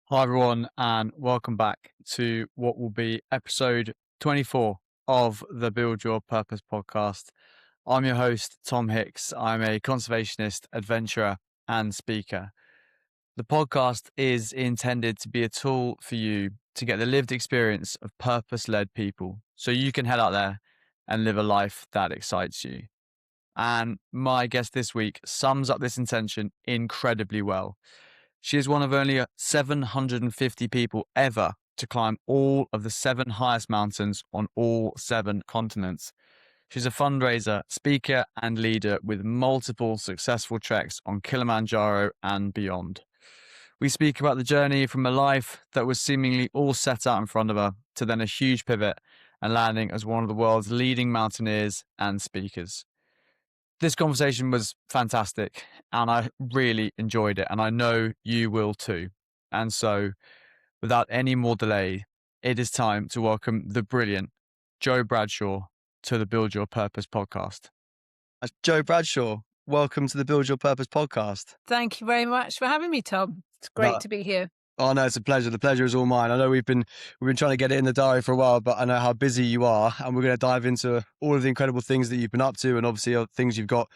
Hi, everyone, and welcome back to what will be episode 24 of the Build Your Purpose podcast. I'm your host, Tom Hicks. I'm a conservationist, adventurer, and speaker. The podcast is intended to be a tool for you to get the lived experience of purpose-led people so you can head out there and live a life that excites you. And my guest this week sums up this intention incredibly well. She is one of only 750 people ever to climb all of the 7 highest mountains on all 7 continents. She's a fundraiser, speaker, and leader with multiple successful treks on Kilimanjaro and beyond. We speak about the journey from a life that was seemingly all set out in front of her to then a huge pivot and landing as one of the world's leading mountaineers and speakers. This conversation was fantastic and I really enjoyed it, and I know you will too. And so, without any more delay, it is time to welcome the brilliant Jo Bradshaw to the Build Your Purpose podcast. Jo Bradshaw, welcome to the Build Your Purpose podcast. Thank you very much for having me, Tom. It's great to be here. Oh no, it's a pleasure. The pleasure is all mine. I know we've been trying to get it in the diary for a while, but I know how busy you are, and we're going to dive into all of the incredible things that you've been up to, and obviously things you've got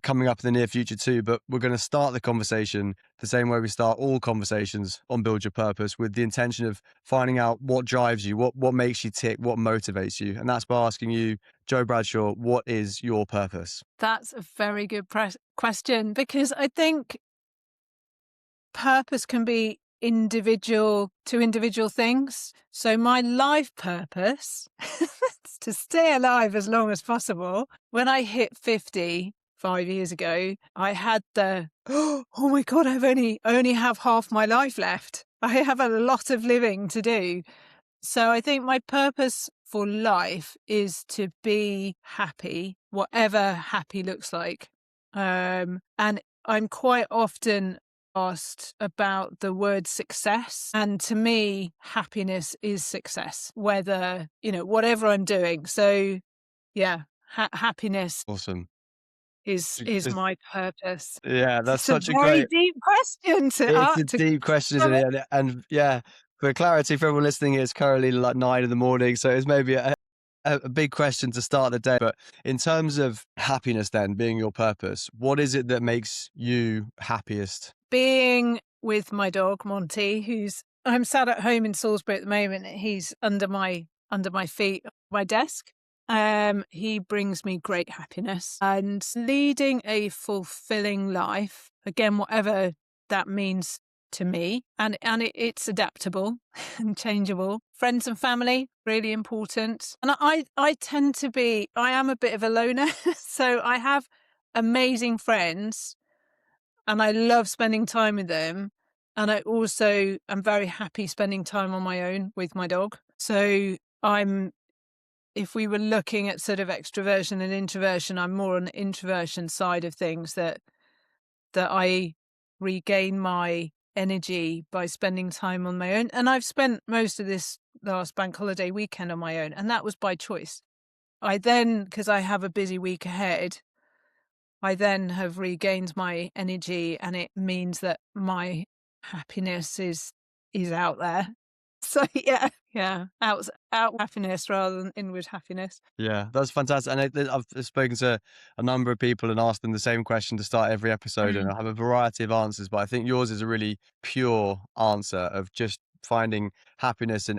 coming up in the near future too. But we're going to start the conversation the same way we start all conversations on Build Your Purpose, with the intention of finding out what drives you, what makes you tick, what motivates you, and that's by asking you, Jo Bradshaw, what is your purpose? That's a very good question, because I think purpose can be individual things. So my life purpose is to stay alive as long as possible. When I hit 50 5 years ago, I had oh my God, I only have half my life left. I have a lot of living to do. So I think my purpose for life is to be happy, whatever happy looks like. And I'm quite often asked about the word success. And to me, happiness is success, whether, whatever I'm doing. So yeah, happiness. Awesome. Is my purpose. Yeah, that's such a very deep question It's a deep question, isn't it? And yeah, for clarity, for everyone listening, it's currently like 9 a.m, so it's maybe a big question to start the day. But in terms of happiness, then being your purpose, what is it that makes you happiest? Being with my dog Monty, I'm sat at home in Salisbury at the moment. He's under my feet, my desk. He brings me great happiness, and leading a fulfilling life, again, whatever that means to me, and it's adaptable and changeable. Friends and family, really important. And I am a bit of a loner, so I have amazing friends and I love spending time with them. And I also am very happy spending time on my own with my dog. So if we were looking at sort of extroversion and introversion, I'm more on the introversion side of things, that I regain my energy by spending time on my own. And I've spent most of this last bank holiday weekend on my own, and that was by choice. Because I have a busy week ahead, I then have regained my energy, and it means that my happiness is out there. So yeah, out happiness rather than inward happiness. Yeah, that's fantastic. And I've spoken to a number of people and asked them the same question to start every episode, and I have a variety of answers, but I think yours is a really pure answer of just finding happiness in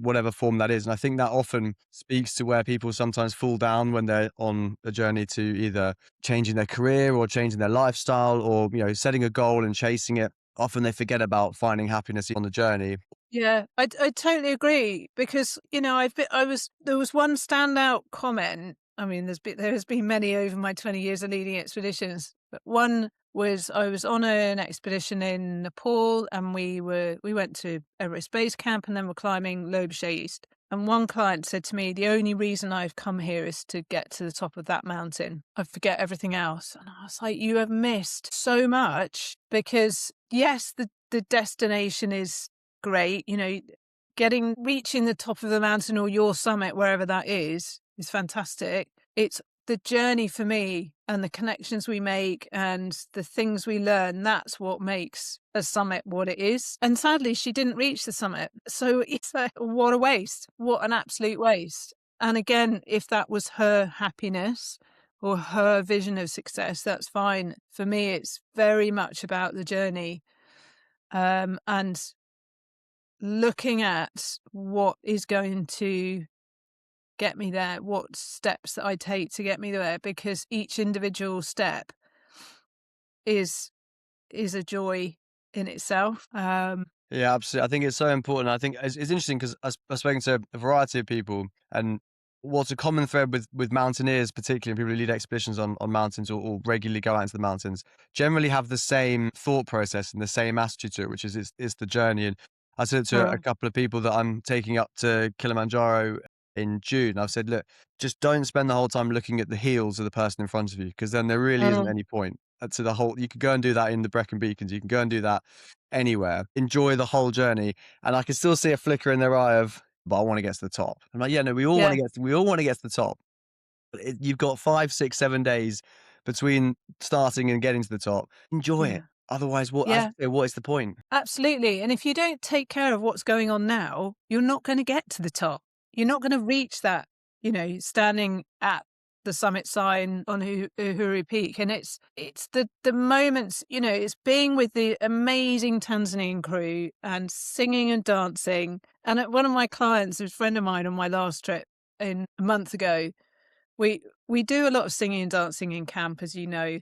whatever form that is. And I think that often speaks to where people sometimes fall down when they're on a journey to either changing their career or changing their lifestyle, or setting a goal and chasing it. Often they forget about finding happiness on the journey. Yeah, I totally agree, because there was one standout comment. I mean, there has been many over my 20 years of leading expeditions, but one was I was on an expedition in Nepal, and we went to Everest Base Camp, and then we're climbing Lotus East. And one client said to me, "The only reason I've come here is to get to the top of that mountain. I forget everything else." And I was like, "You have missed so much," because yes, the destination is great. Reaching the top of the mountain or your summit, wherever that is fantastic. It's the journey for me and the connections we make and the things we learn, that's what makes a summit what it is. And sadly, she didn't reach the summit. So it's like, what a waste. What an absolute waste. And again, if that was her happiness or her vision of success, that's fine. For me, it's very much about the journey, and looking at what is going to get me there, what steps that I take to get me there, because each individual step is a joy in itself. Yeah, absolutely. I think it's so important. I think it's interesting because I've spoken to a variety of people, and what's a common thread with mountaineers, particularly people who lead expeditions on mountains or regularly go out into the mountains, generally have the same thought process and the same attitude to it, which is it's the journey. And I said to a Mm, couple of people that I'm taking up to Kilimanjaro in June, I've said, look, just don't spend the whole time looking at the heels of the person in front of you, because then there really isn't mm, any point. To the whole, you could go and do that in the Brecon Beacons, you can go and do that anywhere, enjoy the whole journey. And I can still see a flicker in their eye of, but I want to get to the top. I'm like, yeah, no, yeah, we all want to get to the top. But you've got 5, 6, 7 days between starting and getting to the top. Enjoy yeah, it. Otherwise, what, as yeah, I say, what is the point? absolutely. And if you don't take care of what's going on now, you're not going to get to the top. You're not going to reach that, standing at the summit sign on Uhuru Peak. And it's the moments, it's being with the amazing Tanzanian crew and singing and dancing. And one of my clients, a friend of mine on my last trip a month ago, we do a lot of singing and dancing in camp, as you know.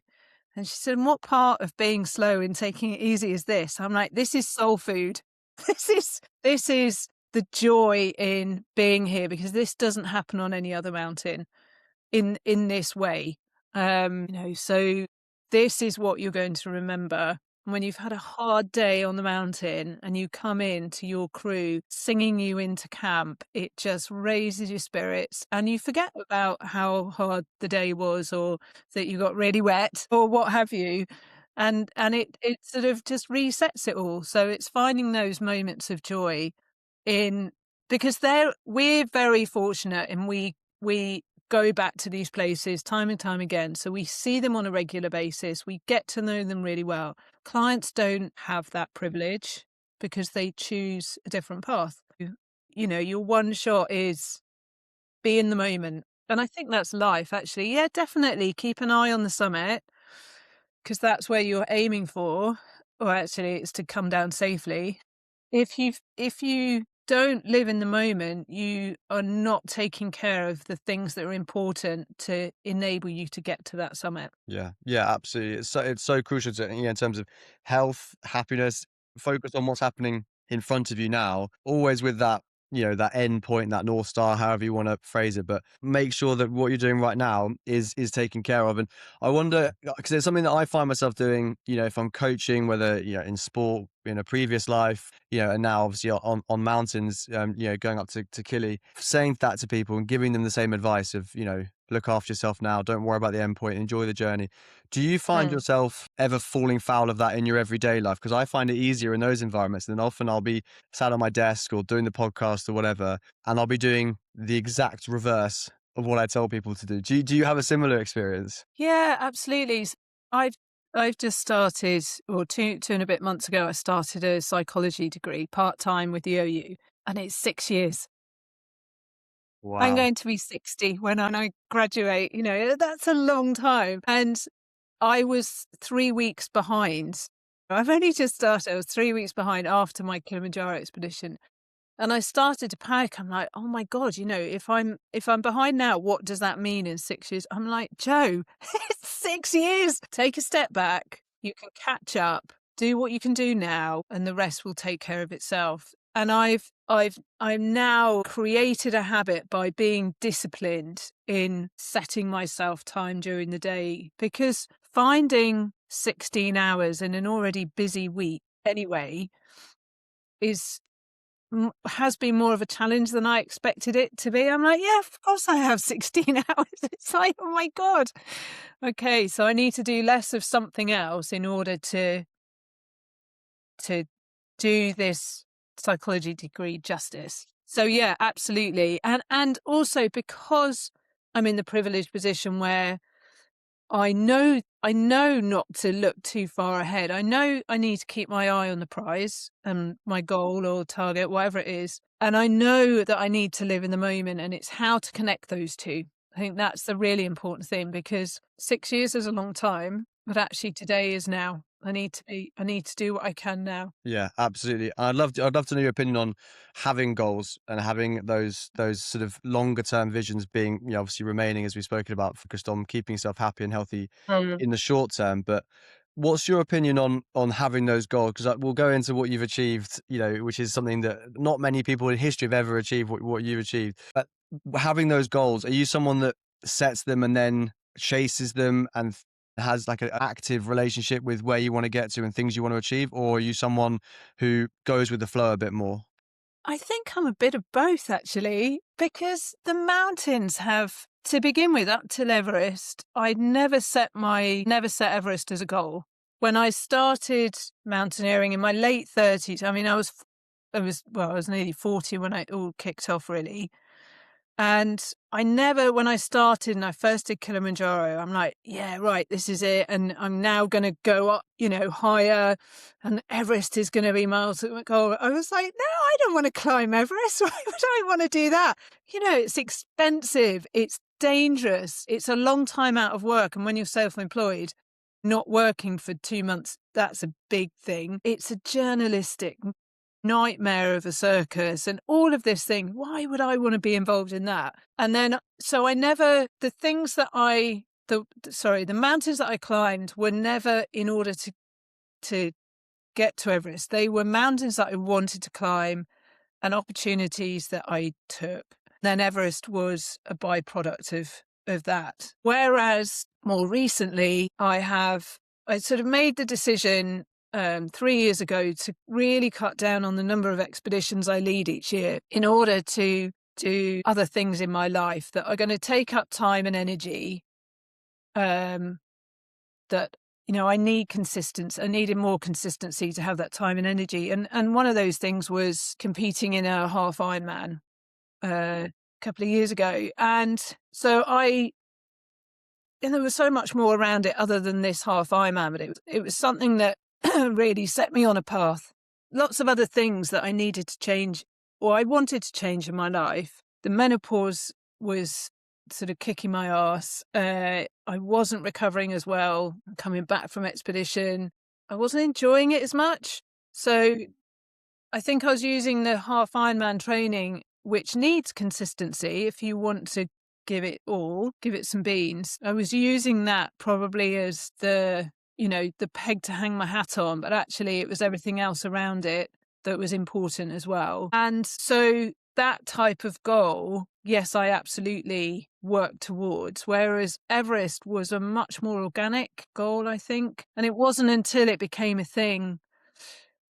And she said, "And what part of being slow and taking it easy is this?" I'm like, "This is soul food. This is the joy in being here, because this doesn't happen on any other mountain in this way." So this is what you're going to remember. And when you've had a hard day on the mountain and you come in to your crew singing you into camp, it just raises your spirits and you forget about how hard the day was, or that you got really wet or what have you. And it sort of just resets it all. So it's finding those moments of joy in, because we're very fortunate, and we go back to these places time and time again. So we see them on a regular basis. We get to know them really well. Clients don't have that privilege because they choose a different path. Your one shot is be in the moment. And I think that's life, actually. Yeah, definitely keep an eye on the summit, because that's where you're aiming for. Or actually, it's to come down safely. If you don't live in the moment, you are not taking care of the things that are important to enable you to get to that summit. Yeah, yeah, absolutely. It's so crucial to, in terms of health, happiness, focus on what's happening in front of you now, always with that, that end point, that North Star, however you want to phrase it, but make sure that what you're doing right now is taken care of. And I wonder, because it's something that I find myself doing, if I'm coaching, whether, in sport, in a previous life, and now obviously on mountains, going up to Kili, saying that to people and giving them the same advice of, look after yourself now. Don't worry about the end point. Enjoy the journey. Do you find Mm. yourself ever falling foul of that in your everyday life? Because I find it easier in those environments. And often I'll be sat on my desk or doing the podcast or whatever, and I'll be doing the exact reverse of what I tell people to do. Do you have a similar experience? Yeah, absolutely. I've I've just started, or two and a bit months ago, I started a psychology degree part time with the OU, and it's 6 years. I'm Wow. going to be 60 when I graduate. That's a long time. And I was 3 weeks behind. I've only just started. I was 3 weeks behind after my Kilimanjaro expedition. And I started to panic. I'm like, "Oh my God, if I'm behind now, what does that mean in 6 years?" I'm like, "Joe, it's 6 years. Take a step back. You can catch up, do what you can do now, and the rest will take care of itself." And I've now created a habit by being disciplined in setting myself time during the day, because finding 16 hours in an already busy week anyway is has been more of a challenge than I expected it to be. I'm like, "Yeah, of course I have 16 hours." It's like, "Oh my God." Okay, so I need to do less of something else in order to do this psychology degree justice. So yeah, absolutely. And also because I'm in the privileged position where I know not to look too far ahead. I know I need to keep my eye on the prize and my goal or target, whatever it is. And I know that I need to live in the moment, and it's how to connect those two. I think that's the really important thing, because 6 years is a long time, but actually today is now. I need to do what I can now. Yeah, absolutely. I'd love to know your opinion on having goals and having those sort of longer term visions being, obviously remaining, as we've spoken about, focused on keeping yourself happy and healthy in the short term. But what's your opinion on having those goals? Because we'll go into what you've achieved, which is something that not many people in history have ever achieved, what you've achieved. But having those goals, are you someone that sets them and then chases them and has like an active relationship with where you want to get to and things you want to achieve, or are you someone who goes with the flow a bit more? I think I'm a bit of both, actually, because the mountains have, to begin with, up till Everest, I'd never set Everest as a goal. When I started mountaineering in my late 30s, I mean, I was nearly 40 when it all kicked off, really. And when I started and I first did Kilimanjaro, I'm like, yeah, right, this is it. And I'm now going to go up, higher, and Everest is going to be my ultimate goal. I was like, no, I don't want to climb Everest. Why would I want to do that? It's expensive. It's dangerous. It's a long time out of work. And when you're self-employed, not working for 2 months, that's a big thing. It's a journalistic nightmare of a circus and all of this thing. Why would I want to be involved in that? And then, so I never, the things that the mountains that I climbed were never in order to get to Everest. They were mountains that I wanted to climb and opportunities that I took. Then Everest was a byproduct of that. Whereas more recently, I sort of made the decision 3 years ago to really cut down on the number of expeditions I lead each year in order to do other things in my life that are going to take up time and energy. That I need consistency. I needed more consistency to have that time and energy. And one of those things was competing in a half Ironman a couple of years ago. And so there was so much more around it other than this half Ironman, but it was something that really set me on a path. Lots of other things that I needed to change, or I wanted to change in my life. The menopause was sort of kicking my ass. I wasn't recovering as well, coming back from expedition. I wasn't enjoying it as much. So I think I was using the half Ironman training, which needs consistency if you want to give it some beans. I was using that probably as the peg to hang my hat on, but actually it was everything else around it that was important as well. And so that type of goal, yes, I absolutely worked towards, whereas Everest was a much more organic goal, I think. And it wasn't until it became a thing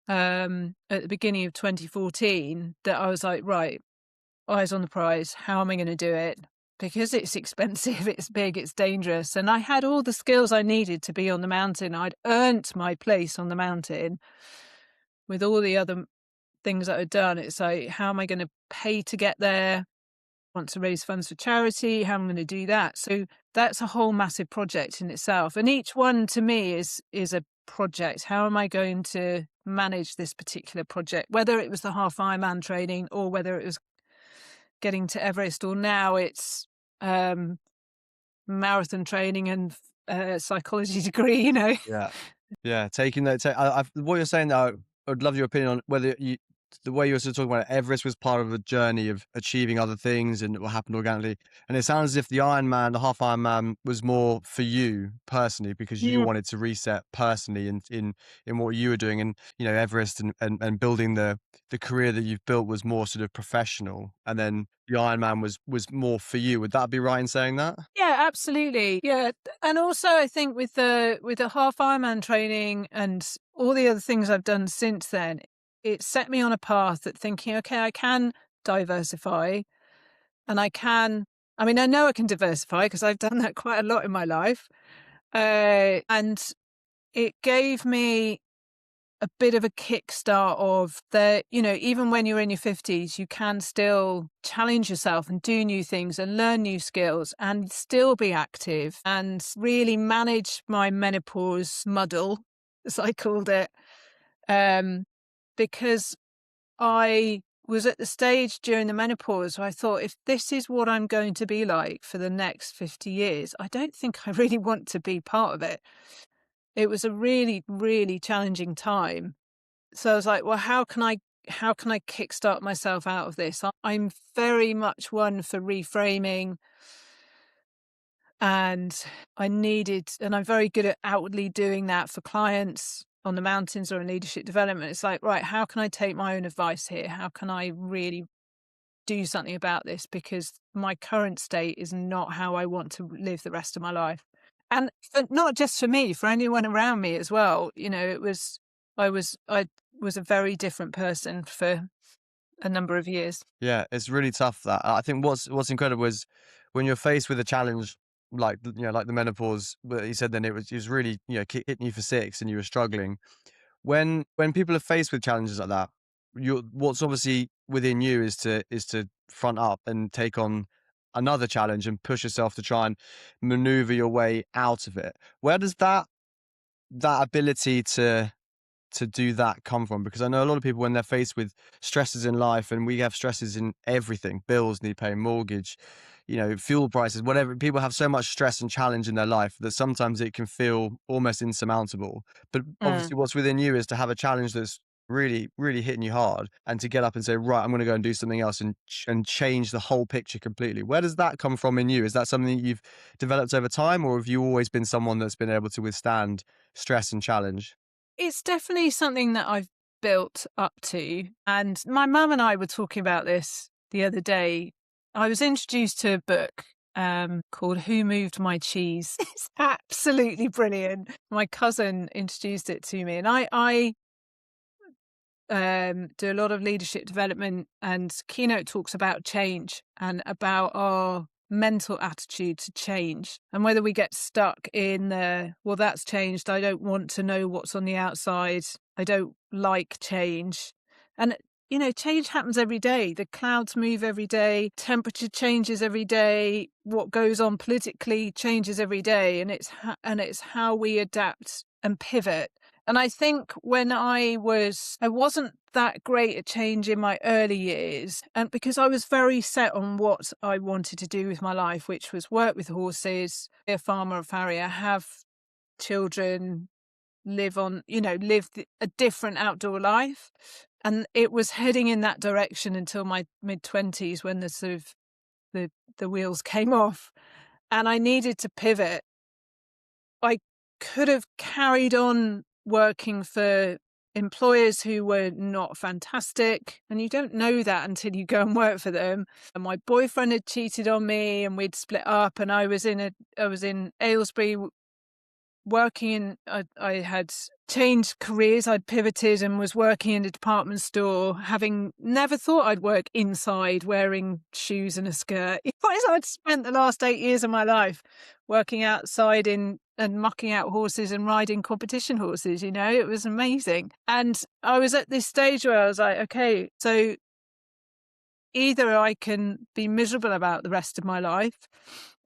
at the beginning of 2014 that I was like, right, eyes on the prize. How am I going to do it? Because it's expensive, it's big, it's dangerous. And I had all the skills I needed to be on the mountain. I'd earned my place on the mountain with all the other things that I'd done. It's like, how am I going to pay to get there? Want to raise funds for charity? How am I going to do that? So that's a whole massive project in itself. And each one to me is a project. How am I going to manage this particular project? Whether it was the half Ironman training or whether it was getting to Everest, or now it's marathon training and psychology degree, Yeah, taking that. What you're saying now, I'd love your opinion on whether the way you're sort of talking about it, Everest was part of a journey of achieving other things and what happened organically. And it sounds as if the half Ironman, was more for you personally because you Yeah. wanted to reset personally in what you were doing. And Everest and building the career that you've built was more sort of professional. And then the Ironman was more for you. Would that be right in saying that? Yeah, absolutely. Yeah. And also I think with the half Ironman training and all the other things I've done since then, it set me on a path that thinking, okay, I can diversify and I know I can diversify because I've done that quite a lot in my life. And it gave me a bit of a kickstart of the, even when you're in your 50s, you can still challenge yourself and do new things and learn new skills and still be active and really manage my menopause muddle, as I called it, because I was at the stage during the menopause where I thought, if this is what I'm going to be like for the next 50 years, I don't think I really want to be part of it. It was a really, really challenging time. So I was like, well, how can I kickstart myself out of this? I'm very much one for reframing, and and I'm very good at outwardly doing that for clients on the mountains or in leadership development. It's like, right, how can I take my own advice here? How can I really do something about this? Because my current state is not how I want to live the rest of my life. And not just for me, for anyone around me as well. I was a very different person for a number of years. Yeah, it's really tough that. I think what's incredible is when you're faced with a challenge like like the menopause, but you said then it was really hitting you for six and you were struggling. When people are faced with challenges like that, what's obviously within you is to front up and take on another challenge and push yourself to try and maneuver your way out of it. Where does that ability to do that come from? Because I know a lot of people, when they're faced with stresses in life, and we have stresses in everything, bills need paying, mortgage, fuel prices, whatever, people have so much stress and challenge in their life that sometimes it can feel almost insurmountable. But Mm. obviously what's within you is to have a challenge that's really, really hitting you hard, and to get up and say, right, I'm going to go and do something else and change the whole picture completely. Where does that come from in you? Is that something that you've developed over time, or have you always been someone that's been able to withstand stress and challenge? It's definitely something that I've built up to. And my mum and I were talking about this the other day. I was introduced to a book called Who Moved My Cheese? It's absolutely brilliant. My cousin introduced it to me, and I do a lot of leadership development, and Keynote talks about change and about our mental attitude to change, and whether we get stuck in well, that's changed, I don't want to know what's on the outside, I don't like change. And change happens every day. The clouds move every day, temperature changes every day, what goes on politically changes every day, and it's how we adapt and pivot. And I think when I wasn't that great at change in my early years, and because I was very set on what I wanted to do with my life, which was work with horses, be a farmer or farrier, have children, live a different outdoor life. And it was heading in that direction until my mid-20s, when the sort of the wheels came off and I needed to pivot. I could have carried on working for employers who were not fantastic, and you don't know that until you go and work for them. And my boyfriend had cheated on me, and we'd split up, and I was in Aylesbury working in, I had changed careers, I'd pivoted and was working in a department store, having never thought I'd work inside wearing shoes and a skirt. I'd spent the last 8 years of my life working outside and mucking out horses and riding competition horses. It was amazing. And I was at this stage where I was like, okay, so either I can be miserable about the rest of my life,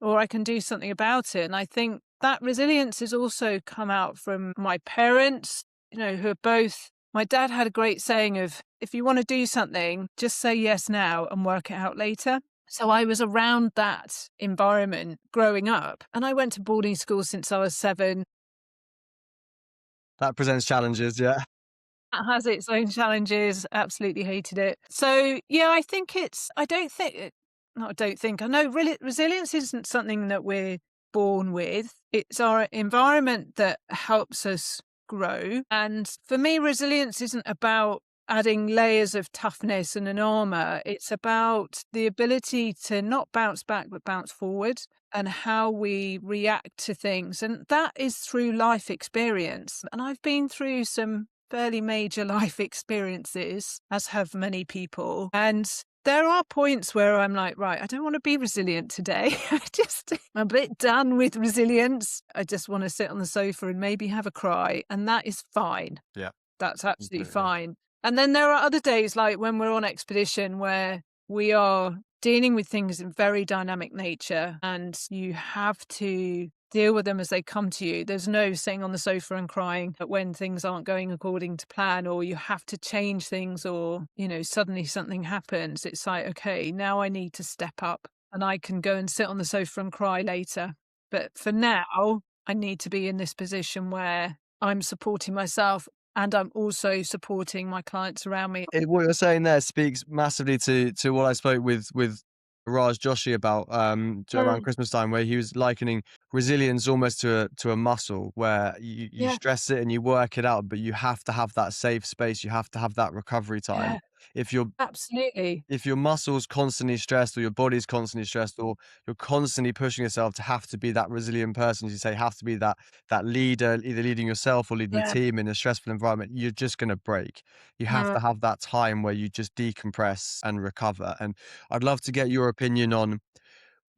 or I can do something about it. And I think that resilience has also come out from my parents, who are both. My dad had a great saying of, if you want to do something, just say yes now and work it out later. So I was around that environment growing up, and I went to boarding school since I was 7. That presents challenges, yeah. That has its own challenges. Absolutely hated it. So yeah, I think I know resilience isn't something that we're born with. It's our environment that helps us grow. And for me, resilience isn't about adding layers of toughness and an armor. It's about the ability to not bounce back, but bounce forward, and how we react to things. And that is through life experience. And I've been through some fairly major life experiences, as have many people. And there are points where I'm like, right, I don't want to be resilient today. I'm a bit done with resilience. I just want to sit on the sofa and maybe have a cry, and that is fine. Yeah. That's absolutely Completely. fine. And then there are other days, like when we're on expedition, where we are dealing with things in very dynamic nature and you have to deal with them as they come to you. There's no sitting on the sofa and crying when things aren't going according to plan, or you have to change things, or, suddenly something happens. It's like, okay, now I need to step up and I can go and sit on the sofa and cry later. But for now, I need to be in this position where I'm supporting myself and I'm also supporting my clients around me. What you're saying there speaks massively to what I spoke with Raj Joshi about around Mm, Christmas time, where he was likening resilience almost to a muscle, where you yeah, stress it and you work it out, but you have to have that safe space. You have to have that recovery time. yeah, If you're absolutely. if your muscle's constantly stressed, or your body's constantly stressed, or you're constantly pushing yourself to have to be that resilient person, as you say, have to be that leader, either leading yourself or leading the Yeah. team in a stressful environment, you're just going to break. You have Mm, to have that time where you just decompress and recover. And I'd love to get your opinion on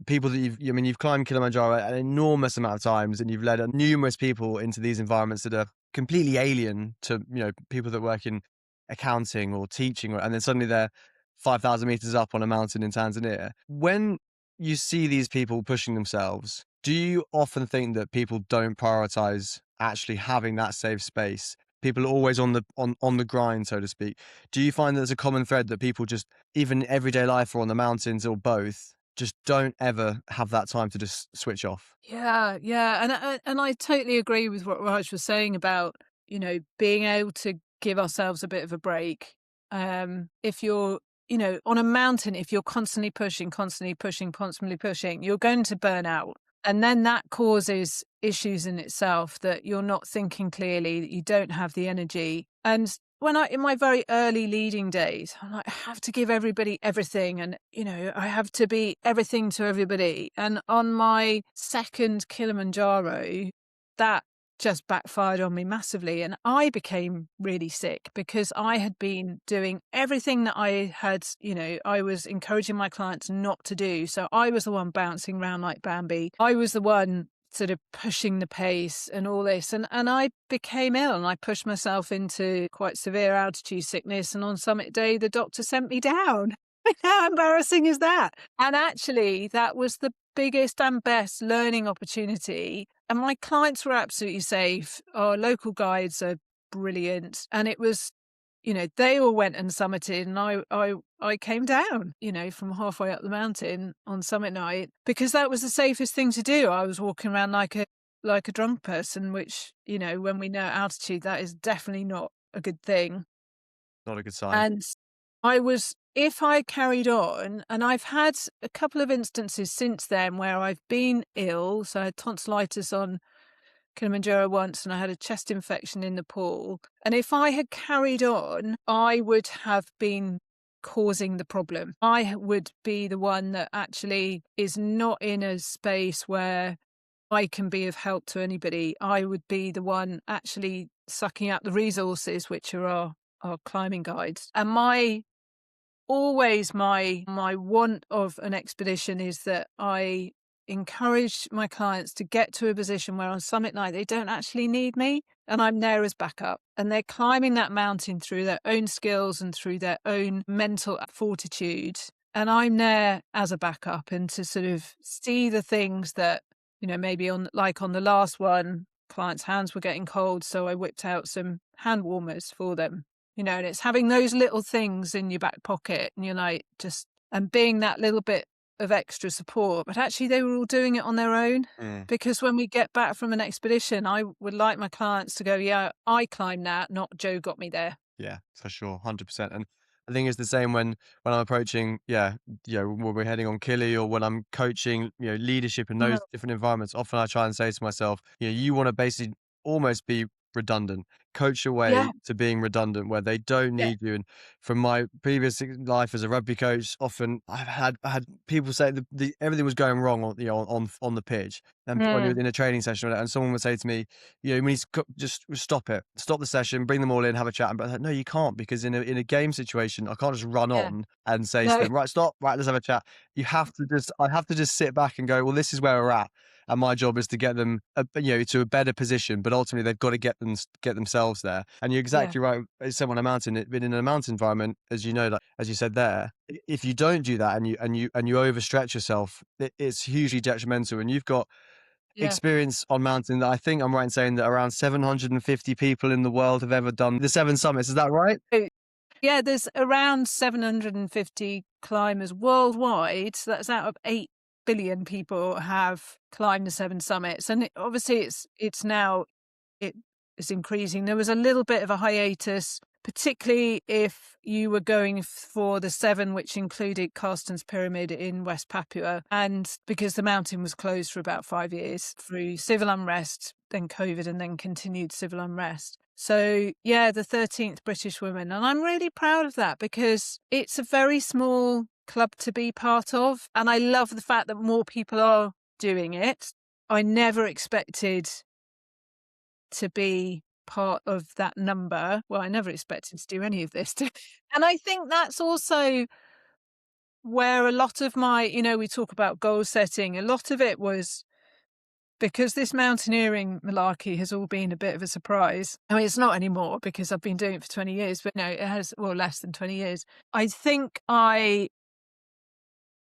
people that you've climbed Kilimanjaro an enormous amount of times, and you've led numerous people into these environments that are completely alien to, people that work in accounting or teaching, and then suddenly they're 5,000 meters up on a mountain in Tanzania. When you see these people pushing themselves, do you often think that people don't prioritize actually having that safe space? People are always on the grind, so to speak. Do you find there's a common thread that people just, even everyday life or on the mountains or both, just don't ever have that time to just switch off? yeah, yeah, and I totally agree with what Raj was saying about, being able to give ourselves a bit of a break. If you're, on a mountain, if you're constantly pushing, you're going to burn out. And then that causes issues in itself, that you're not thinking clearly, that you don't have the energy. And in my very early leading days, I'm like, I have to give everybody everything, and, I have to be everything to everybody. And on my second Kilimanjaro, that just backfired on me massively. And I became really sick because I had been doing everything that I was encouraging my clients not to do. So I was the one bouncing around like Bambi. I was the one sort of pushing the pace and all this. And I became ill, and I pushed myself into quite severe altitude sickness. And on summit day, the doctor sent me down. How embarrassing is that? And actually, that was the biggest and best learning opportunity. And my clients were absolutely safe. Our local guides are brilliant. And it was, they all went and summited, and I came down, from halfway up the mountain on summit night, because that was the safest thing to do. I was walking around like a drunk person, which, when we know altitude, that is definitely not a good thing. Not a good sign. And if I carried on, and I've had a couple of instances since then where I've been ill. So I had tonsillitis on Kilimanjaro once, and I had a chest infection in Nepal. And if I had carried on, I would have been causing the problem. I would be the one that actually is not in a space where I can be of help to anybody. I would be the one actually sucking out the resources, which are our climbing guides. And my want of an expedition is that I encourage my clients to get to a position where on summit night they don't actually need me, and I'm there as backup, and they're climbing that mountain through their own skills and through their own mental fortitude, and I'm there as a backup, and to sort of see the things that, maybe on the last one, clients' hands were getting cold, so I whipped out some hand warmers for them. And it's having those little things in your back pocket, and you're like, and being that little bit of extra support. But actually, they were all doing it on their own, Mm. because when we get back from an expedition, I would like my clients to go, yeah, I climbed that, not Joe got me there. Yeah, for sure, 100%. And I think it's the same when I'm approaching, when we're heading on Kili, or when I'm coaching, leadership in Mm, those different environments. Often I try and say to myself, you want to basically almost be redundant, coach your way yeah, to being redundant, where they don't yeah, need you. And from my previous life as a rugby coach, often I had people say the everything was going wrong on the pitch, and mm, in a training session, and someone would say to me, we need to just stop it, stop the session, bring them all in, have a chat. But I thought, no, you can't, because in a game situation, I can't just run yeah, on and say to no, them, right, stop, right, let's have a chat. I have to just sit back and go, well, this is where we're at. and my job is to get them, to a better position. But ultimately, they've got to get themselves there. And you're Yeah. exactly right. As someone on a mountain, but in a mountain environment, as you know, like as you said there, if you don't do that and you overstretch yourself, it's hugely detrimental. And you've got Yeah. experience on mountain that I think I'm right in saying that around 750 people in the world have ever done the seven summits. Is that right? So, yeah, there's around 750 climbers worldwide. So that's out of 8 billion people have climbed the 7 summits. And obviously it's now it is increasing. There was a little bit of a hiatus, particularly if you were going for the 7, which included Carsten's Pyramid in West Papua, and because the mountain was closed for about 5 years through civil unrest, then COVID, and then continued civil unrest. So, yeah, the 13th British woman. And I'm really proud of that because it's a very small club to be part of. And I love the fact that more people are doing it. I never expected to be part of that number. Well, I never expected to do any of this. And I think that's also where a lot of my, we talk about goal setting, a lot of it was because this mountaineering malarkey has all been a bit of a surprise. I mean, it's not anymore because I've been doing it for 20 years, but no, it has, well, less than 20 years. I think I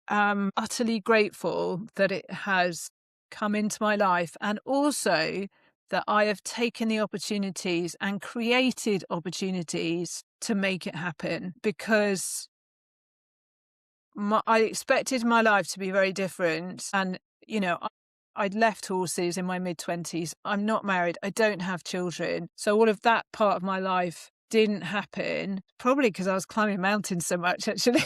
am utterly grateful that it has come into my life, and also that I have taken the opportunities and created opportunities to make it happen, because I expected my life to be very different. And, I'd left horses in my mid-20s. I'm not married. I don't have children. So all of that part of my life didn't happen, probably because I was climbing mountains so much, actually.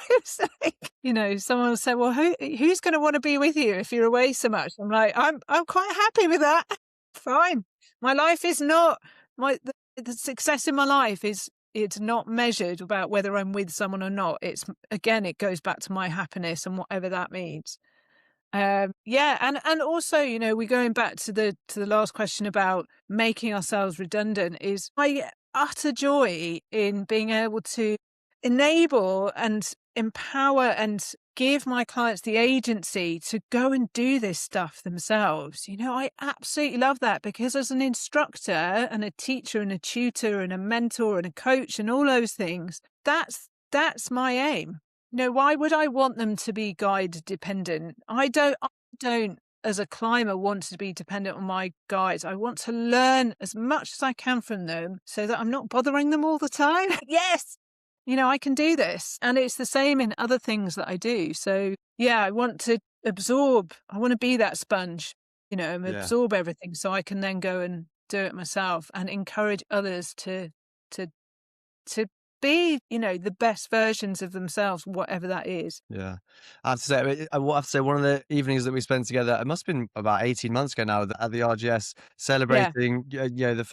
It's like, someone will say, well, who's going to want to be with you if you're away so much? I'm like, I'm quite happy with that. Fine. My life is not, the success in my life it's not measured about whether I'm with someone or not. It's, again, it goes back to my happiness and whatever that means. Yeah, and also, we're going back to the last question about making ourselves redundant. Is my utter joy in being able to enable and empower and give my clients the agency to go and do this stuff themselves. I absolutely love that, because as an instructor and a teacher and a tutor and a mentor and a coach and all those things, that's my aim. Why would I want them to be guide dependent? I don't, as a climber, want to be dependent on my guides. I want to learn as much as I can from them so that I'm not bothering them all the time. Yes. I can do this. And it's the same in other things that I do. So, yeah, I want to absorb. I want to be that sponge, and Yeah. absorb everything so I can then go and do it myself and encourage others to be, the best versions of themselves, whatever that is. Yeah. I have to say, one of the evenings that we spent together, it must have been about 18 months ago now, at the RGS, Yeah. celebrating, the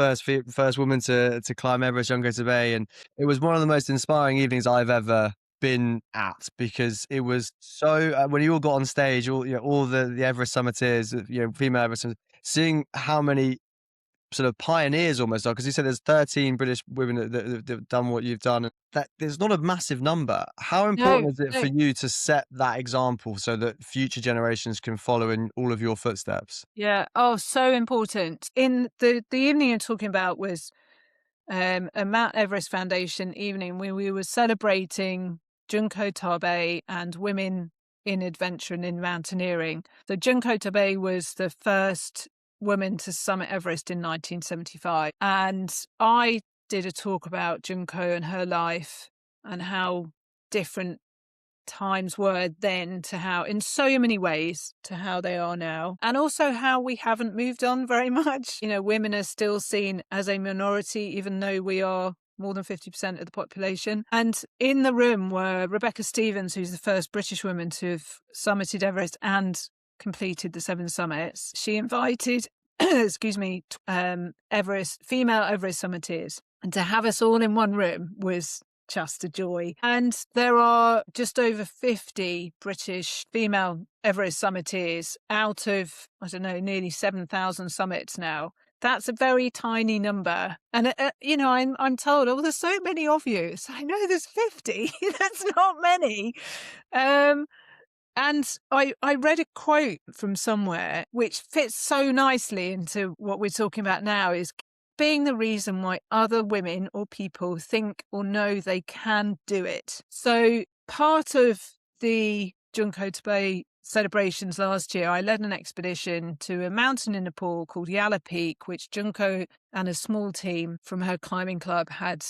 first woman to climb Everest, Junko Tabei. And it was one of the most inspiring evenings I've ever been at, because it was so, when you all got on stage, all the Everest summiteers, female Everest, seeing how many sort of pioneers almost are, because you said there's 13 British women that have done what you've done. That there's not a massive number. How No, important is it for no. you to set that example so that future generations can follow in all of your footsteps? Yeah. Oh, so important. In the evening you're talking about was a Mount Everest Foundation evening where we were celebrating Junko Tabei and women in adventure and in mountaineering. So Junko Tabei was the first woman to summit Everest in 1975. And I did a talk about Junko and her life and how different times were then to how, in so many ways, to how they are now, and also how we haven't moved on very much. Women are still seen as a minority, even though we are more than 50% of the population. And in the room were Rebecca Stevens, who's the first British woman to have summited Everest and completed the 7 summits. She invited, excuse me, female Everest summiteers, and to have us all in one room was just a joy. And there are just over 50 British female Everest summiteers out of, I don't know, nearly 7,000 summits now. That's a very tiny number. And, I'm told, oh, there's so many of you. So I know there's 50. That's not many. And I read a quote from somewhere which fits so nicely into what we're talking about now, is being the reason why other women or people think or know they can do it. So part of the Junko Tabei celebrations last year, I led an expedition to a mountain in Nepal called Yala Peak, which Junko and a small team from her climbing club had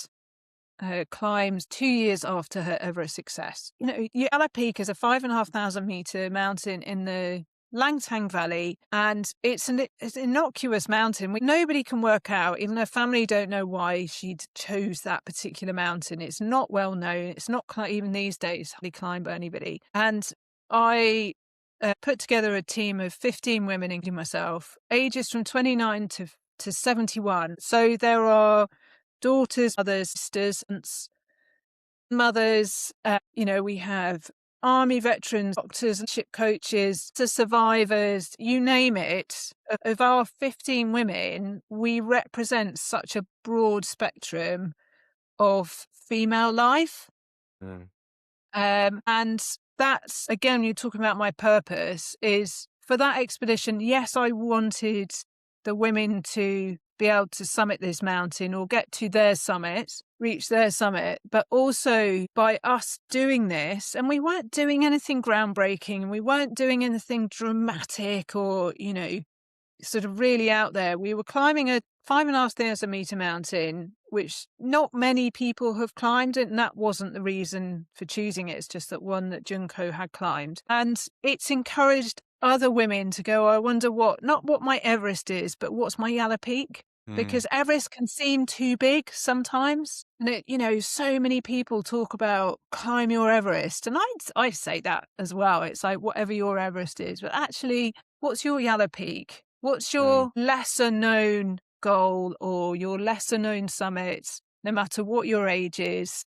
climbed 2 years after her Everest success. You know, Yala Peak is a 5,500 meter mountain in the Langtang Valley, and it's an innocuous mountain. Nobody can work out, even her family don't know why she'd chose that particular mountain. It's not well known. It's not even these days hardly climbed by anybody. And I put together a team of 15 women, including myself, ages from 29 to 71. So there are daughters, mothers, sisters, aunts, mothers. We have army veterans, doctors, and ship coaches, to survivors, you name it. Of our 15 women, we represent such a broad spectrum of female life. Mm. And that's, again, you're talking about my purpose, is for that expedition, yes, I wanted the women to be able to summit this mountain or get to their summit, reach their summit, but also by us doing this, and we weren't doing anything groundbreaking, we weren't doing anything dramatic or, sort of really out there. We were climbing a 5,500 meter mountain, which not many people have climbed, and that wasn't the reason for choosing it. It's just that one that Junko had climbed. And it's encouraged other women to go, I wonder not what my Everest is, but what's my Yala Peak? Because Everest can seem too big sometimes. And so many people talk about climb your Everest. And I say that as well. It's like, whatever your Everest is, but actually, what's your Yala Peak? What's your lesser known goal or your lesser known summit, no matter what your age is?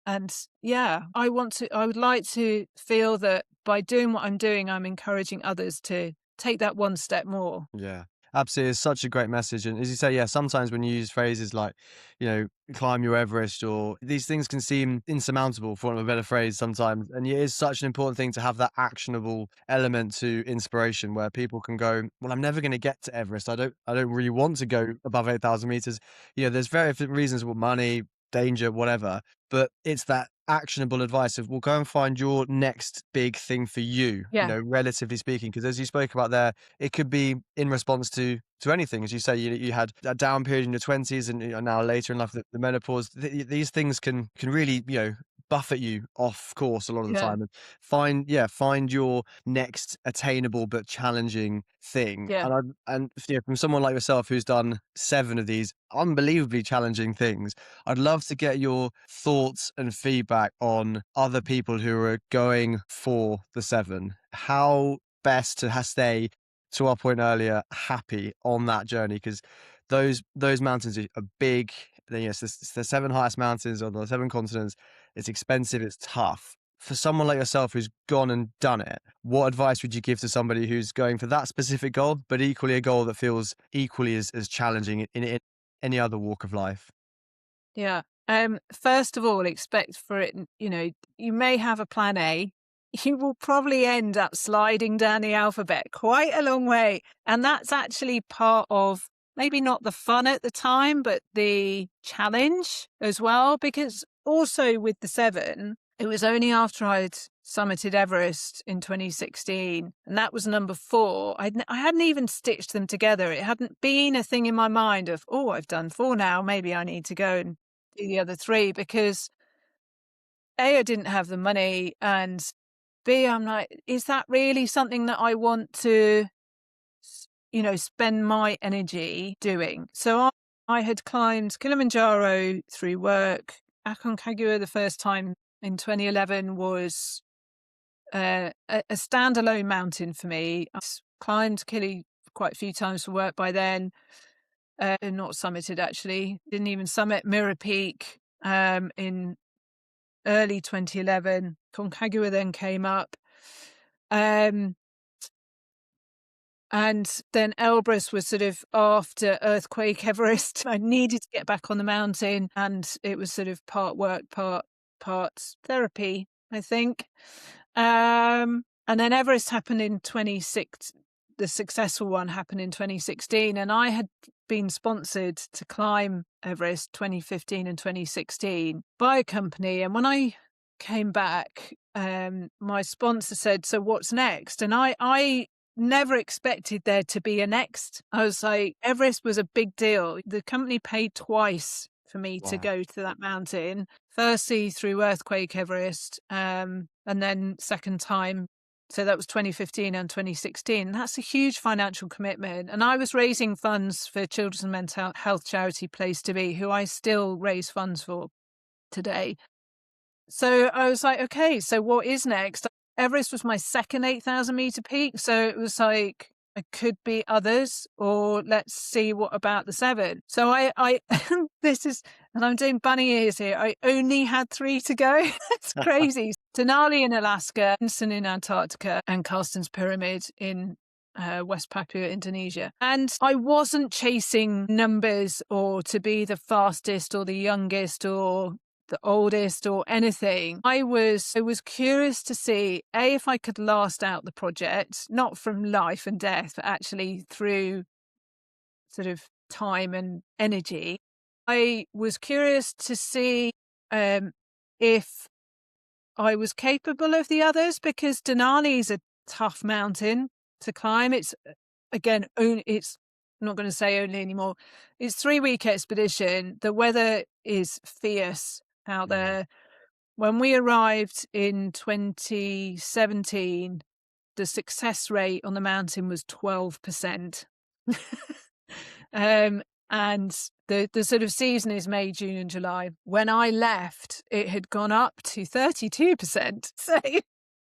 And yeah, I would like to feel that by doing what I'm doing, I'm encouraging others to take that one step more. Yeah, absolutely. It's such a great message. And as you say, yeah, sometimes when you use phrases like, climb your Everest, or these things can seem insurmountable, for want of a better phrase, sometimes. And it is such an important thing to have that actionable element to inspiration where people can go, well, I'm never going to get to Everest. I don't really want to go above 8,000 meters. There's various different reasons, with money, danger, whatever. But it's that actionable advice of, well, go and find your next big thing for you, Yeah. relatively speaking. Because as you spoke about there, it could be in response to anything. As you say, you had a down period in your 20s, and now later in life, the menopause. These things can really, buffet you off course a lot of the Yeah. time. And find your next attainable but challenging thing. Yeah. And from someone like yourself who's done 7 of these unbelievably challenging things, I'd love to get your thoughts and feedback on other people who are going for the 7. How best to stay, to our point earlier, happy on that journey, because those mountains are big. Yes, it's the 7 highest mountains on the 7 continents. It's expensive. It's tough. For someone like yourself who's gone and done it, what advice would you give to somebody who's going for that specific goal, but equally a goal that feels equally as challenging in any other walk of life? Yeah. First of all, expect for it, you may have a plan A. You will probably end up sliding down the alphabet quite a long way. And that's actually part of maybe not the fun at the time, but the challenge as well. Because also with the 7, it was only after I'd summited Everest in 2016, and that was number 4. I hadn't even stitched them together. It hadn't been a thing in my mind of, I've done 4 now. Maybe I need to go and do the other 3, because A, I didn't have the money, and B, I'm like, is that really something that I want to, spend my energy doing? So I had climbed Kilimanjaro through work. Aconcagua the first time in 2011 was a standalone mountain for me. I climbed Kili quite a few times for work by then. Not summited, actually. Didn't even summit Mirror Peak in early 2011. Concagua then came up. And then Elbrus was sort of after earthquake Everest. I needed to get back on the mountain, and it was sort of part work, part therapy. I think. And then Everest happened in 26. The successful one happened in 2016, and I had been sponsored to climb Everest 2015 and 2016 by a company. And when I came back, my sponsor said, "So what's next?" And I never expected there to be a next. I was like, Everest was a big deal. The company paid twice for me to Wow. go to that mountain. Firstly through Earthquake Everest, and then second time. So that was 2015 and 2016. That's a huge financial commitment. And I was raising funds for Children's Mental Health charity Place to Be, who I still raise funds for today. So I was like, okay, so what is next? Everest was my second 8,000 meter peak. So it was like, it could be others, or let's see what about the 7. So I this is, and I'm doing bunny ears here. I only had 3 to go. It's crazy. Denali in Alaska, Vinson in Antarctica, and Carsten's Pyramid in West Papua, Indonesia. And I wasn't chasing numbers or to be the fastest or the youngest or the oldest or anything. I was curious to see if I could last out the project, not from life and death, but actually through sort of time and energy. I was curious to see if I was capable of the others, because Denali is a tough mountain to climb. It's again, it's I'm not going to say only anymore. It's 3-week expedition. The weather is fierce out there. When we arrived in 2017, the success rate on the mountain was 12%. And the sort of season is May, June, and July. When I left, it had gone up to 32%. So,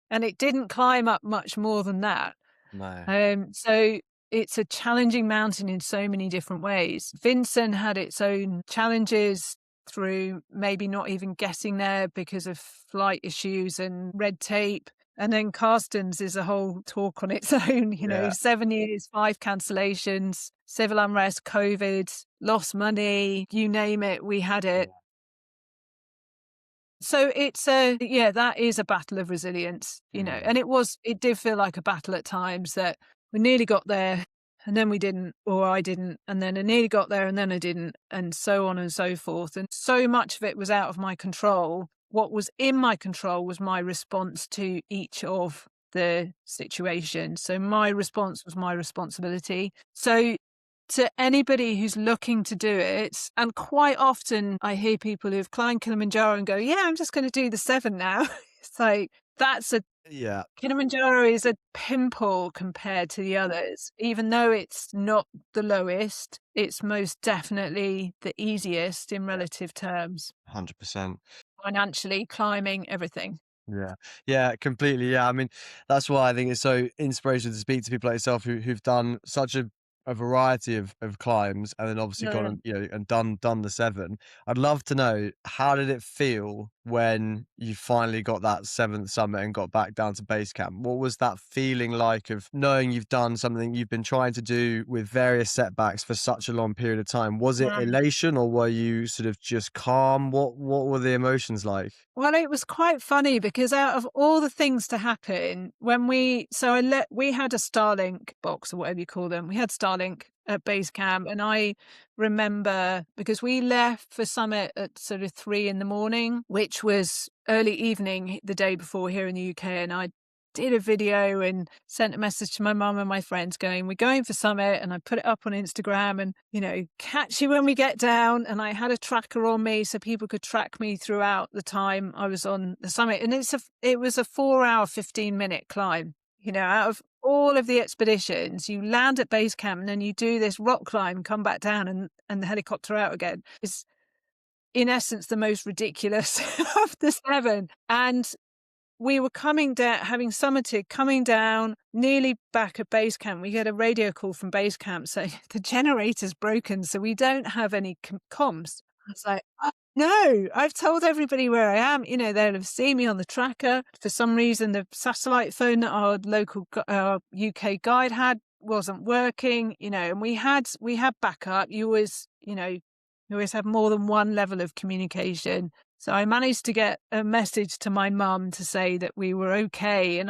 and it didn't climb up much more than that. No. So it's a challenging mountain in so many different ways. Vinson had its own challenges through maybe not even getting there because of flight issues and red tape. And then Carsten's is a whole talk on its own, 7 years, 5 cancellations, civil unrest, COVID, lost money, you name it, we had it. So it's that is a battle of resilience, and it did feel like a battle at times, that we nearly got there and then we didn't, or I didn't, and then I nearly got there and then I didn't, and so on and so forth. And so much of it was out of my control. What was in my control was my response to each of the situations. So my response was my responsibility. So to anybody who's looking to do it, and quite often I hear people who've climbed Kilimanjaro and go, yeah, I'm just going to do the 7 now. It's like, Kilimanjaro is a pimple compared to the others. Even though it's not the lowest, it's most definitely the easiest in relative terms. 100%. Financially, climbing, everything. Yeah, completely. Yeah, I mean, that's why I think it's so inspirational to speak to people like yourself who've done such a variety of climbs, and then obviously gone and and done the 7. I'd love to know, how did it feel when you finally got that 7th summit and got back down to base camp? What was that feeling like of knowing you've done something you've been trying to do with various setbacks for such a long period of time? Was it elation, or were you sort of just calm? What were the emotions like? Well, it was quite funny, because out of all the things to happen, when we had a Starlink box, or whatever you call them. We had Starlink at base camp, and I remember, because we left for summit at sort of 3 a.m, which was early evening the day before here in the UK, and I did a video and sent a message to my mum and my friends going, we're going for summit, and I put it up on Instagram, and catch you when we get down. And I had a tracker on me so people could track me throughout the time I was on the summit. And it was a 4-hour 15-minute climb. Out of all of the expeditions, you land at base camp and then you do this rock climb, come back down, and the helicopter out again. It's in essence the most ridiculous of the 7. And we were coming down, having summited, coming down, nearly back at base camp. We get a radio call from base camp saying the generator's broken, so we don't have any comms. I was like, oh, no, I've told everybody where I am. They'll have seen me on the tracker. For some reason, the satellite phone that our local UK guide had wasn't working. And we had backup. You always, We always have more than one level of communication. So I managed to get a message to my mum to say that we were okay. And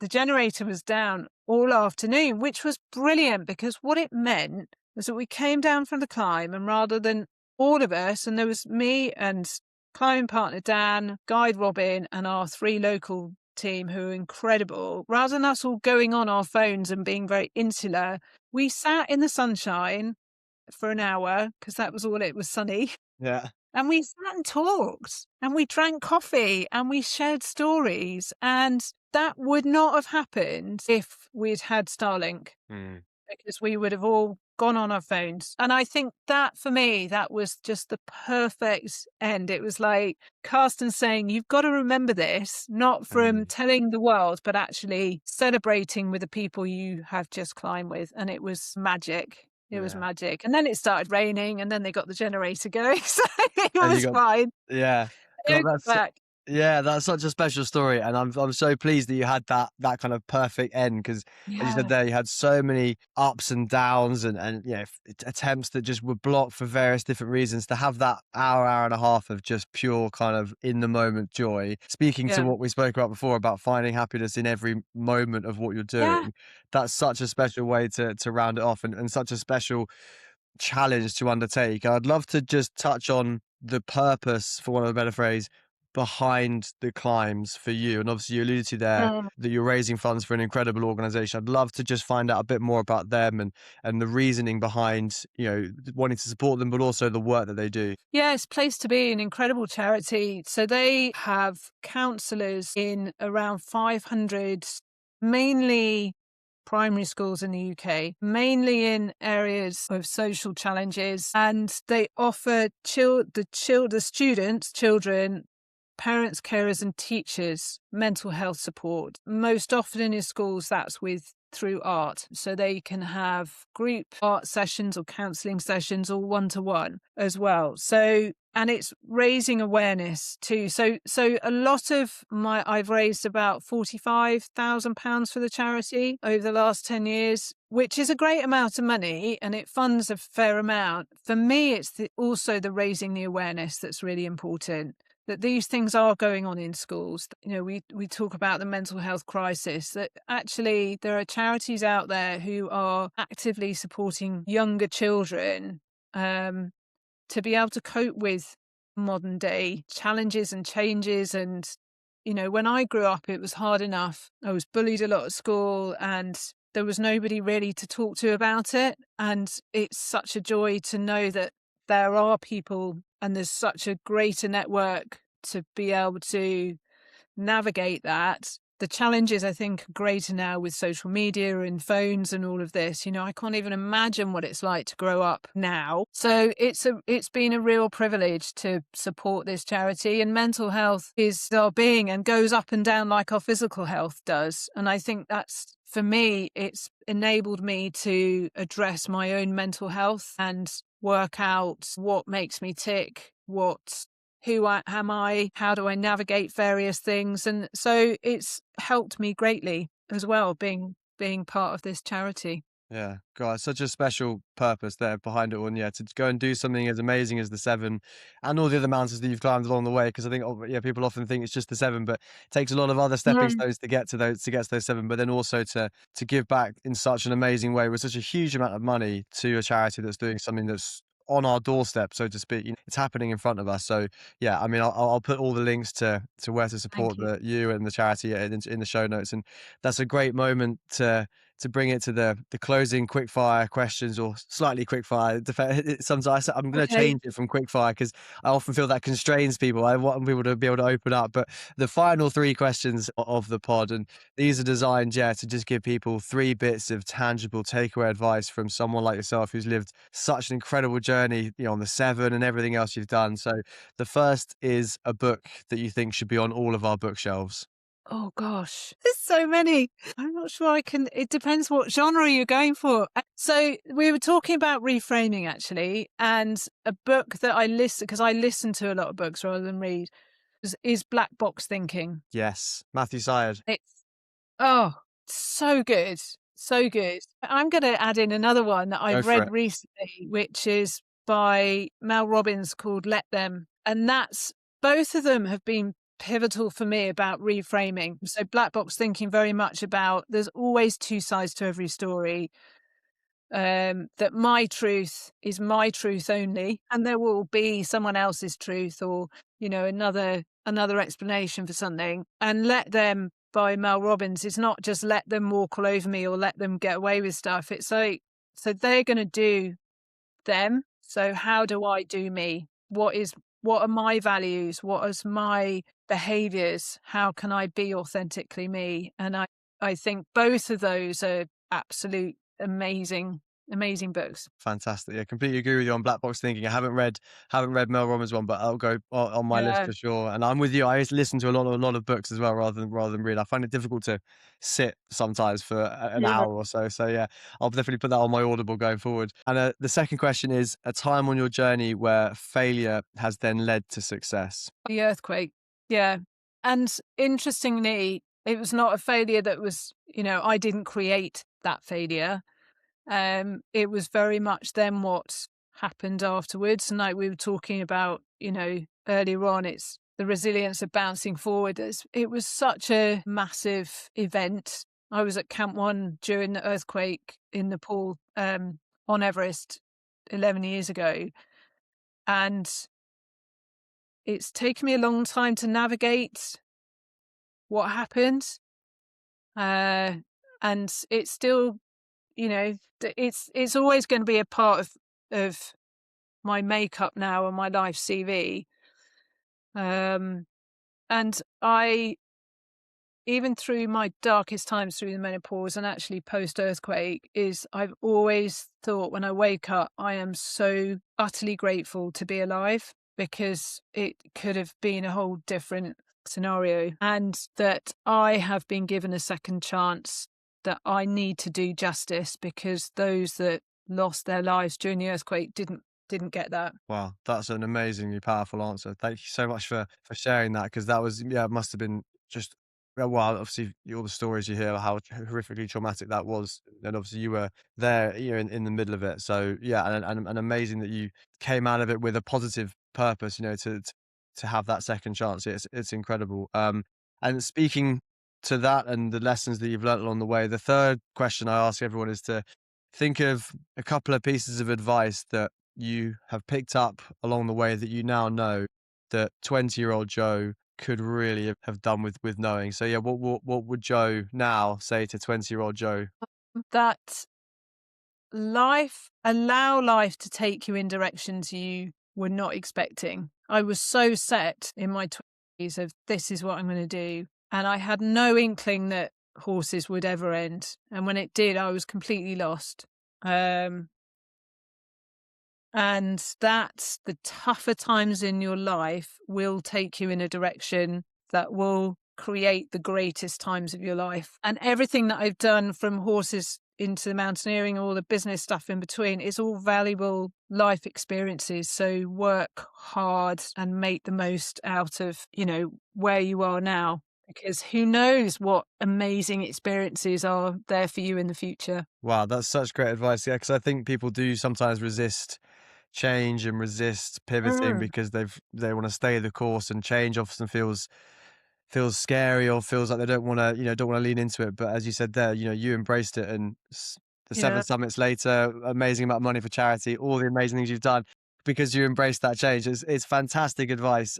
the generator was down all afternoon, which was brilliant, because what it meant was that we came down from the climb, and rather than all of us, and there was me and climbing partner Dan, guide Robin, and our 3 local team who are incredible, rather than us all going on our phones and being very insular, we sat in the sunshine for an hour, because that was all it was, sunny. Yeah. And we sat and talked, and we drank coffee, and we shared stories. And that would not have happened if we'd had Starlink, because we would have all gone on our phones. And I think that, for me, that was just the perfect end. It was like Carsten saying, you've got to remember this, not from telling the world, but actually celebrating with the people you have just climbed with. And it was magic. It was magic. And then it started raining, and then they got the generator going. So it And you was got, fine. yeah. God, It was back. that's such a special story, and I'm so pleased that you had that kind of perfect end, because as you said Yeah. there, you had so many ups and downs and attempts that just were blocked for various different reasons. To have that hour and a half of just pure kind of in the moment joy, speaking to Yeah. what we spoke about before about finding happiness in every moment of what you're Yeah. doing, that's such a special way to round it off, and such a special challenge to undertake. I'd love to just touch on the purpose, for want of a better phrase, behind the climbs for you. And obviously, you alluded to there Mm. that you're raising funds for an incredible organization. I'd love to just find out a bit more about them and the reasoning behind, wanting to support them, but also the work that they do. Yeah, it's Place to Be, an incredible charity. So they have counsellors in around 500, mainly primary schools in the UK, mainly in areas of social challenges. And they offer the students, children, parents, carers, and teachers mental health support. Most often in schools, that's through art. So they can have group art sessions or counselling sessions, or one-to-one as well. So, and it's raising awareness too. So a lot of I've raised about £45,000 for the charity over the last 10 years, which is a great amount of money, and it funds a fair amount. For me, it's also the raising the awareness that's really important, that these things are going on in schools. We talk about the mental health crisis, that actually there are charities out there who are actively supporting younger children to be able to cope with modern day challenges and changes. And, when I grew up, it was hard enough. I was bullied a lot at school, and there was nobody really to talk to about it. And it's such a joy to know that there are people, and there's such a greater network to be able to navigate that. The challenges, I think, are greater now with social media and phones and all of this. I can't even imagine what it's like to grow up now. So it's been a real privilege to support this charity. And mental health is our being and goes up and down like our physical health does. And I think that's, for me, it's enabled me to address my own mental health and work out what makes me tick, who am I? How do I navigate various things? And so it's helped me greatly as well, being part of this charity. Yeah, God, such a special purpose there behind it all. And to go and do something as amazing as the 7 and all the other mountains that you've climbed along the way. Because I think, people often think it's just the 7, but it takes a lot of other stepping Mm. stones to get to those 7. But then also to give back in such an amazing way with such a huge amount of money to a charity that's doing something that's on our doorstep, so to speak. It's happening in front of us. So yeah, I mean, I'll put all the links to where to support Thank you. you and the charity in the show notes. And that's a great moment to bring it to the closing quick fire questions, or slightly quick fire. Sometimes I'm going to Okay. change it from quick fire, because I often feel that constrains people. I want people to be able to open up. But the final 3 questions of the pod, and these are designed, to just give people 3 bits of tangible takeaway advice from someone like yourself who's lived such an incredible journey, on the 7 and everything else you've done. So the first is a book that you think should be on all of our bookshelves. Oh gosh, there's so many. I'm not sure I can. It depends what genre you're going for. So we were talking about reframing, actually, and a book that I listen, because I listen to a lot of books rather than read, is Black Box Thinking. Yes, Matthew Syed. It's so good, so good. I'm going to add in another one that Go I've for read it. recently, which is by Mel Robbins called Let Them. And both of them have been pivotal for me about reframing. So black box thinking very much about there's always two sides to every story. That my truth is my truth only, and there will be someone else's truth or, another explanation for something. And Let Them by Mel Robbins is not just let them walk all over me or let them get away with stuff. It's like, so they're going to do them. So how do I do me? What are my values? What is my behaviors? How can I be authentically me? And I think both of those are absolute amazing books. Fantastic. Yeah, completely agree with you on black box thinking. I haven't read Mel Robbins one, but I'll go on my list for sure. And I'm with you. I listen to a lot of books as well, rather than read. I find it difficult to sit sometimes for an hour or so. So yeah, I'll definitely put that on my Audible going forward. And the second question is a time on your journey where failure has then led to success. The earthquake. Yeah. And interestingly, it was not a failure that was, I didn't create that failure. It was very much then what happened afterwards. And like we were talking about, earlier on, it's the resilience of bouncing forward. It was such a massive event. I was at Camp 1 during the earthquake in Nepal on Everest 11 years ago. And it's taken me a long time to navigate what happened. And it's still, it's always going to be a part of my makeup now and my life CV. And I, even through my darkest times through the menopause and actually post-earthquake, I've always thought when I wake up, I am so utterly grateful to be alive, because it could have been a whole different scenario, and that I have been given a second chance, that I need to do justice, because those that lost their lives during the earthquake didn't get that. Wow, that's an amazingly powerful answer. Thank you so much for sharing that, because that was, it must have been just, well, obviously all the stories you hear, how horrifically traumatic that was, and obviously you were there, in the middle of it. So yeah, and amazing that you came out of it with a positive purpose, to have that second chance. It's incredible. And speaking to that and the lessons that you've learned along the way, the third question I ask everyone is to think of a couple of pieces of advice that you have picked up along the way that you now know that 20-year-old Jo could really have done with knowing. So yeah, what would Jo now say to 20-year-old Jo? That allow life to take you in directions you were not expecting. I was so set in my 20s of this is what I'm going to do. And I had no inkling that horses would ever end. And when it did, I was completely lost. And that the tougher times in your life will take you in a direction that will create the greatest times of your life. And everything that I've done, from horses into the mountaineering, all the business stuff in between, is all valuable life experiences. So work hard and make the most out of, where you are now, because who knows what amazing experiences are there for you in the future. Wow, that's such great advice. Yeah, because I think people do sometimes resist change and resist pivoting because they want to stay the course, and change often feels scary, or feels like they don't want to lean into it. But as you said there, you embraced it, and the 7 summits later, amazing amount of money for charity, all the amazing things you've done because you embraced that change. It's fantastic advice.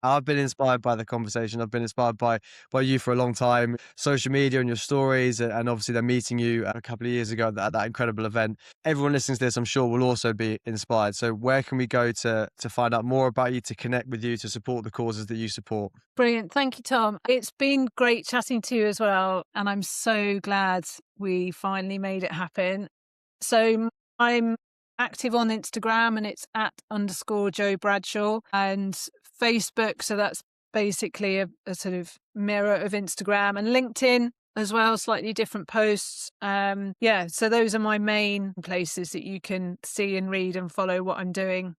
I've been inspired by the conversation. I've been inspired by you for a long time. Social media and your stories, and obviously then meeting you a couple of years ago at that incredible event. Everyone listening to this, I'm sure, will also be inspired. So where can we go to find out more about you, to connect with you, to support the causes that you support? Brilliant. Thank you, Tom. It's been great chatting to you as well. And I'm so glad we finally made it happen. So I'm active on Instagram, and it's @_Jo Bradshaw, and Facebook. So that's basically a sort of mirror of Instagram, and LinkedIn as well, slightly different posts. So those are my main places that you can see and read and follow what I'm doing.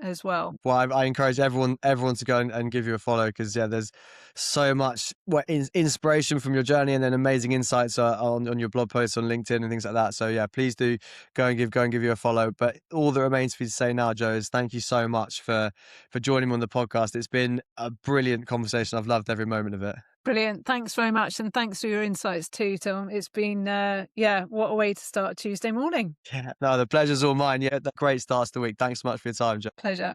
as well. Well, I encourage everyone to go and give you a follow, because there's so much inspiration from your journey, and then amazing insights on your blog posts on LinkedIn and things like that. So yeah, please do go and give you a follow. But all that remains for you to say now, Jo, is thank you so much for joining me on the podcast. It's been a brilliant conversation. I've loved every moment of it. Brilliant. Thanks very much. And thanks for your insights too, Tom. It's been, what a way to start Tuesday morning. Yeah, no, the pleasure's all mine. Yeah, great start to the week. Thanks so much for your time, Jo. Pleasure.